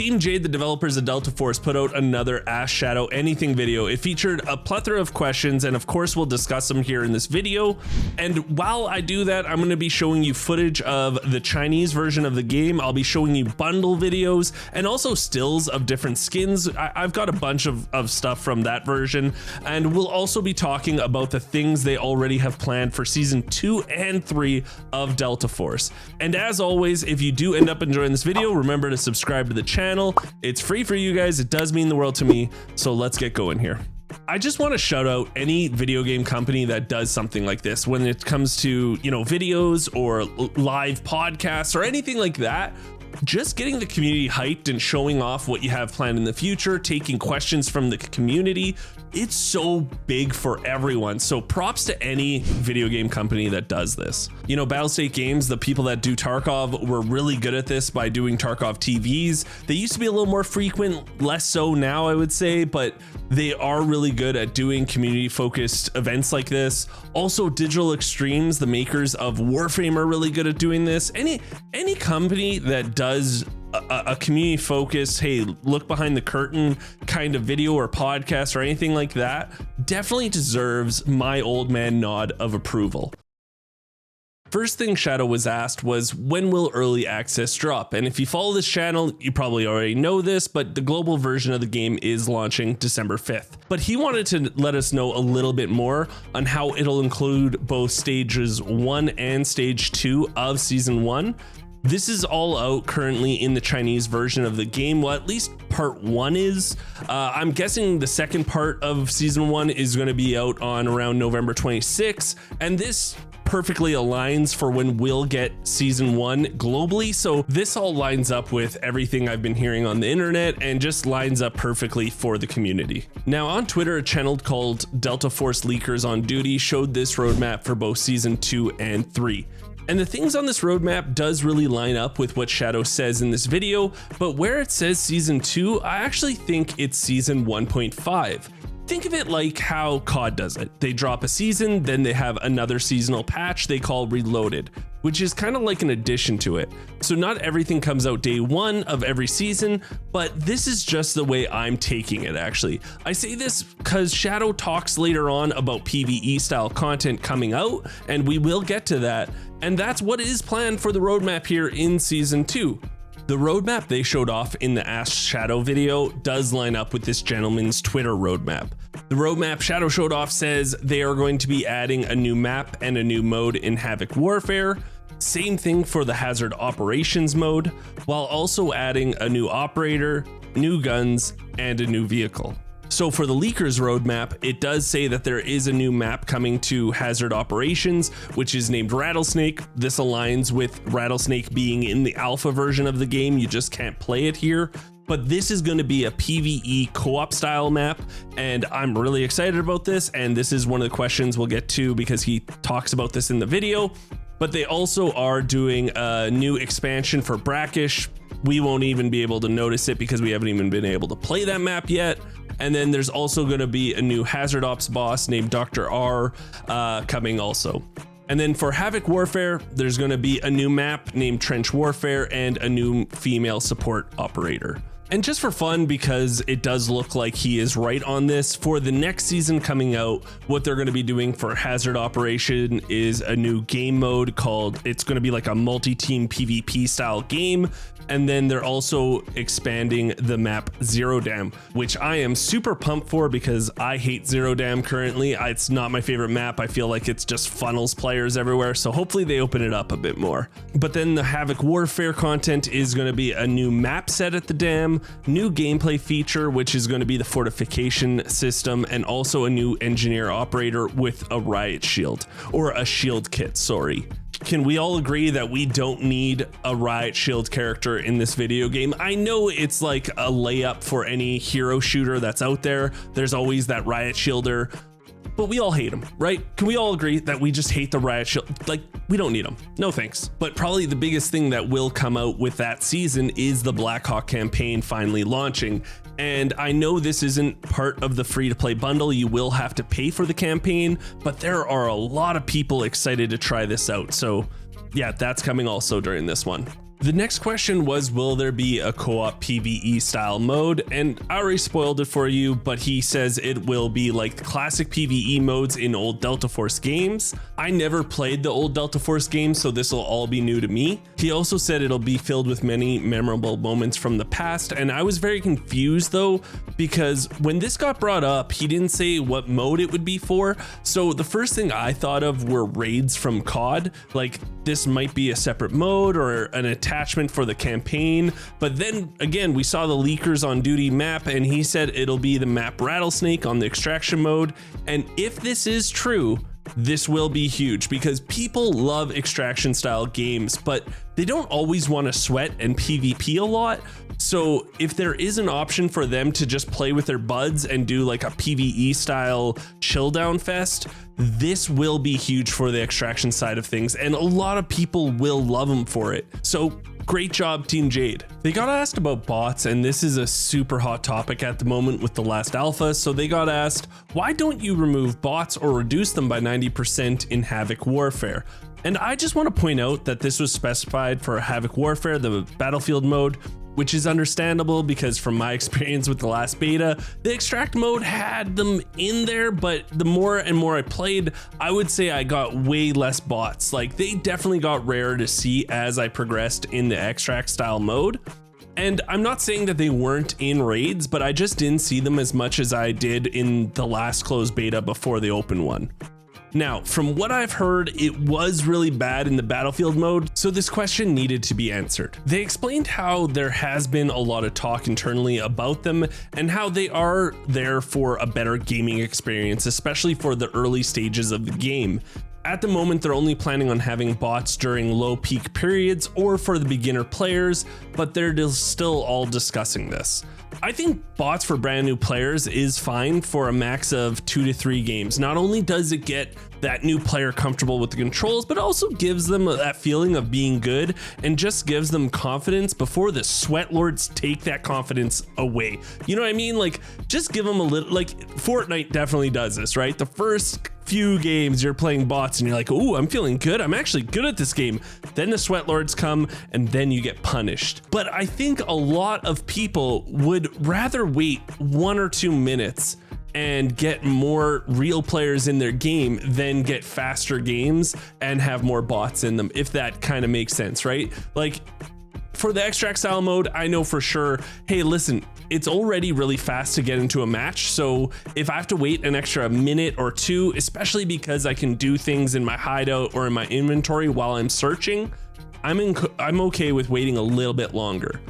Team Jade, the developers of Delta Force, put out another Ask Shadow Anything video. It featured a plethora of questions, and of course we'll discuss them here in this video. And while I do that, I'm going to be showing you footage of the Chinese version of the game. I'll be showing you bundle videos and also stills of different skins. I've got a bunch of stuff from that version, and we'll also be talking about the things they already have planned for season 2 and 3 of Delta Force. And as always, if you do end up enjoying this video, remember to subscribe to the channel. It's free for you guys. It does mean the world to me. So let's get going here. I just want to shout out any video game company that does something like this when it comes to, videos or live podcasts or anything like that. Just getting the community hyped and showing off what you have planned in the future, taking questions from the community. It's so big for everyone. So props to any video game company that does this. Battlestate Games, the people that do Tarkov, were really good at this by doing Tarkov TVs. They used to be a little more frequent, less so now, I would say, but they are really good at doing community focused events like this. Also, Digital Extremes, the makers of Warframe, are really good at doing this. Any company that does a community focused, hey, look behind the curtain kind of video or podcast or anything like that definitely deserves my old man nod of approval. First thing Shadow was asked was, when will early access drop? And if you follow this channel, you probably already know this, but the global version of the game is launching December 5th. But he wanted to let us know a little bit more on how it'll include both stages 1 and stage 2 of season 1. This is all out currently in the Chinese version of the game. Well, at least part 1 is. I'm guessing the second part of season 1 is going to be out on around November 26th, and this perfectly aligns for when we'll get season 1 globally. So this all lines up with everything I've been hearing on the internet and just lines up perfectly for the community. Now on Twitter, a channel called Delta Force Leakers on Duty showed this roadmap for both season 2 and 3. And the things on this roadmap does really line up with what Shadow says in this video, but where it says season 2, I actually think it's season 1.5. Think of it like how COD does it. They drop a season, then they have another seasonal patch they call Reloaded, which is kind of like an addition to it. So not everything comes out day 1 of every season, but this is just the way I'm taking it actually. I say this because Shadow talks later on about PVE style content coming out, and we will get to that. And that's what is planned for the roadmap here in season 2. The roadmap they showed off in the Ask Shadow video does line up with this gentleman's Twitter roadmap. The roadmap Shadow showed off says they are going to be adding a new map and a new mode in Havoc Warfare. Same thing for the Hazard Operations mode, while also adding a new operator, new guns, and a new vehicle. So for the Leakers roadmap, it does say that there is a new map coming to Hazard Operations, which is named Rattlesnake. This aligns with Rattlesnake being in the alpha version of the game. You just can't play it here. But this is going to be a PVE co-op style map, and I'm really excited about this. And this is one of the questions we'll get to because he talks about this in the video. But they also are doing a new expansion for Brackish. We won't even be able to notice it because we haven't even been able to play that map yet. And then there's also going to be a new Hazard Ops boss named Dr. R coming also. And then for Havoc Warfare, there's going to be a new map named Trench Warfare and a new female support operator. And just for fun, because it does look like he is right on this, for the next season coming out, what they're going to be doing for Hazard Operation is a new game mode called, it's going to be like a multi-team PvP style game. And then they're also expanding the map Zero Dam, which I am super pumped for because I hate Zero Dam currently. It's not my favorite map. I feel like it's just funnels players everywhere. So hopefully they open it up a bit more. But then the Havoc Warfare content is going to be a new map set at the dam, new gameplay feature, which is going to be the fortification system, and also a new engineer operator with a riot shield, or a shield kit, sorry. Can we all agree that we don't need a riot shield character in this video game? I know it's like a layup for any hero shooter that's out there. There's always that riot shielder, but we all hate them, right? Can we all agree that we just hate the riot shield? Like, we don't need them. No thanks. But probably the biggest thing that will come out with that season is the Blackhawk campaign finally launching. And I know this isn't part of the free-to-play bundle. You will have to pay for the campaign, but there are a lot of people excited to try this out. So yeah, that's coming also during this one. The next question was, will there be a co-op PVE style mode? And I already spoiled it for you, but he says it will be like the classic PVE modes in old Delta Force games. I never played the old Delta Force games, so this will all be new to me. He also said it'll be filled with many memorable moments from the past, and I was very confused though, because when this got brought up, he didn't say what mode it would be for. So the first thing I thought of were raids from COD, like this might be a separate mode or an attachment for the campaign. But then again, we saw the leakers on duty map and he said it'll be the map Rattlesnake on the extraction mode. And if this is true, this will be huge because people love extraction style games, but they don't always want to sweat and PvP a lot. So if there is an option for them to just play with their buds and do like a PvE style chill down fest, this will be huge for the extraction side of things, and a lot of people will love them for it. So great job, Team Jade. They got asked about bots, and this is a super hot topic at the moment with the last alpha. So they got asked, why don't you remove bots or reduce them by 90% in Havoc Warfare? And I just want to point out that this was specified for Havoc Warfare, the battlefield mode, which is understandable because from my experience with the last beta, the extract mode had them in there, but the more and more I played, I would say I got way less bots. Like they definitely got rarer to see as I progressed in the extract style mode. And I'm not saying that they weren't in raids, but I just didn't see them as much as I did in the last closed beta before the open one. Now, from what I've heard, it was really bad in the battlefield mode, so this question needed to be answered. They explained how there has been a lot of talk internally about them and how they are there for a better gaming experience, especially for the early stages of the game. At the moment, they're only planning on having bots during low peak periods or for the beginner players, but they're still all discussing this. I think bots for brand new players is fine for a max of 2 to 3 games. Not only does it get that new player comfortable with the controls, but also gives them that feeling of being good and just gives them confidence before the sweat lords take that confidence away. You know what I mean? Like, just give them a little, like Fortnite definitely does this, right? The first few games you're playing bots and you're like, oh, I'm feeling good. I'm actually good at this game. Then the sweat lords come and then you get punished. But I think a lot of people would rather wait 1 or 2 minutes and get more real players in their game than get faster games and have more bots in them, if that kind of makes sense, right? Like for the extract style mode, I know for sure, hey, listen, it's already really fast to get into a match. So if I have to wait an extra minute or 2, especially because I can do things in my hideout or in my inventory while I'm searching, I'm okay with waiting a little bit longer.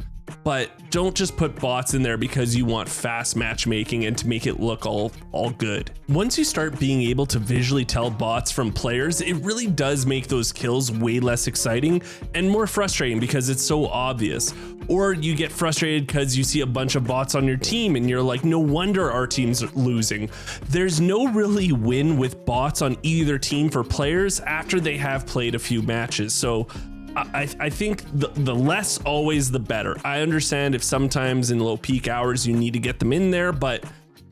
But don't just put bots in there because you want fast matchmaking and to make it look all good. Once you start being able to visually tell bots from players, it really does make those kills way less exciting and more frustrating because it's so obvious. Or you get frustrated because you see a bunch of bots on your team and you're like, no wonder our team's losing. There's no really win with bots on either team for players after they have played a few matches. So I think the less always the better. I understand if sometimes in low peak hours you need to get them in there, but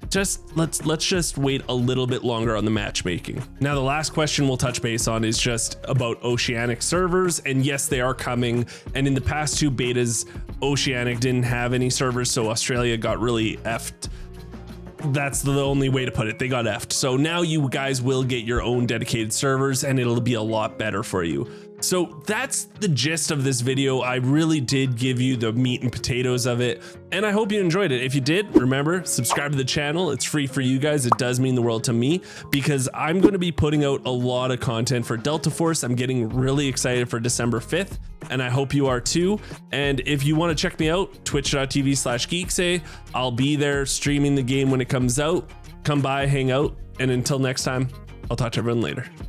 just let's just wait a little bit longer on the matchmaking. Now, the last question we'll touch base on is just about Oceanic servers, and yes, they are coming. And in the past 2 betas, Oceanic didn't have any servers, so Australia got really effed. That's the only way to put it. They got effed. So now you guys will get your own dedicated servers and it'll be a lot better for you. So that's the gist of this video. I really did give you the meat and potatoes of it, and I hope you enjoyed it. If you did, remember, subscribe to the channel. It's free for you guys. It does mean the world to me because I'm going to be putting out a lot of content for Delta Force. I'm getting really excited for December 5th, and I hope you are too. And if you want to check me out, twitch.tv/Geekseh. I'll be there streaming the game when it comes out. Come by, hang out, and until next time, I'll talk to everyone later.